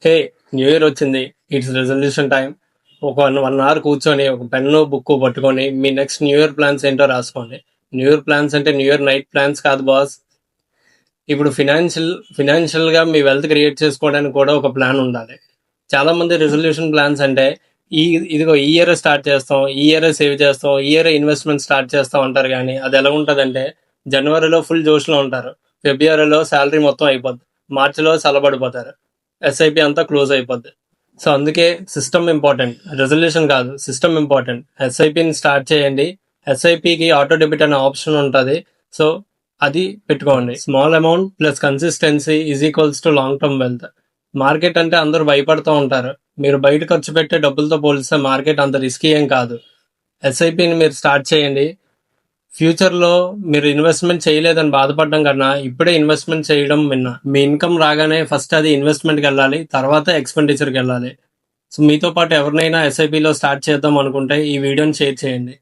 హే, new year వచ్చింది, it's resolution time. ఒక 1 hour కూర్చొని ఒక పెన్ను బుక్ పట్టుకొని మీ నెక్స్ట్ న్యూ ఇయర్ ప్లాన్స్ ఏంటో రాసుకోండి. న్యూ ఇయర్ ప్లాన్స్ అంటే న్యూ ఇయర్ నైట్ ప్లాన్స్ కాదు బాస్. ఇప్పుడు ఫినాన్షియల్ గా మీ వెల్త్ క్రియేట్ చేసుకోవడానికి కూడా ఒక ప్లాన్ ఉండాలి. చాలా మంది రెజల్యూషన్ ప్లాన్స్ అంటే ఇదిగో ఈ ఇయర్ స్టార్ట్ చేస్తాం, ఈ ఇయర్ సేవ్ చేస్తాం, ఈ ఇయర్ ఇన్వెస్ట్మెంట్ స్టార్ట్ చేస్తాం అంటారు. కానీ అది ఎలా ఉంటదంటే, జనవరిలో ఫుల్ జోష్ లో ఉంటారు, ఫిబ్రవరిలో శాలరీ మొత్తం అయిపోద్ది, మార్చిలో చల్లబడిపోతారు, ఎస్ఐపి అంతా క్లోజ్ అయిపోద్ది. సో అందుకే సిస్టమ్ ఇంపార్టెంట్, రెజల్యూషన్ కాదు, సిస్టమ్ ఇంపార్టెంట్. ఎస్ఐపిని స్టార్ట్ చేయండి. ఎస్ఐపికి ఆటో డెబిట్ అనే ఆప్షన్ ఉంటుంది. సో అది పెట్టుకోండి. Small amount plus consistency is equals to long term wealth. Market అంటే అందరూ భయపడుతూ ఉంటారు. మీరు బయట ఖర్చు పెట్టే డబ్బులతో పోలిస్తే మార్కెట్ అంత రిస్కీ ఏం కాదు. ఎస్ఐపిని మీరు స్టార్ట్ చేయండి. ఫ్యూచర్లో మీరు ఇన్వెస్ట్మెంట్ చేయలేదని బాధపడడం కన్నా ఇప్పుడే ఇన్వెస్ట్మెంట్ చేయడం విన్నా. మీ ఇన్కమ్ రాగానే ఫస్ట్ అది ఇన్వెస్ట్మెంట్కి వెళ్ళాలి, తర్వాత ఎక్స్పెండిచర్కి వెళ్ళాలి. సో మీతో పాటు ఎవరినైనా ఎస్ఐపిలో స్టార్ట్ చేద్దాం అనుకుంటే ఈ వీడియోని షేర్ చేయండి.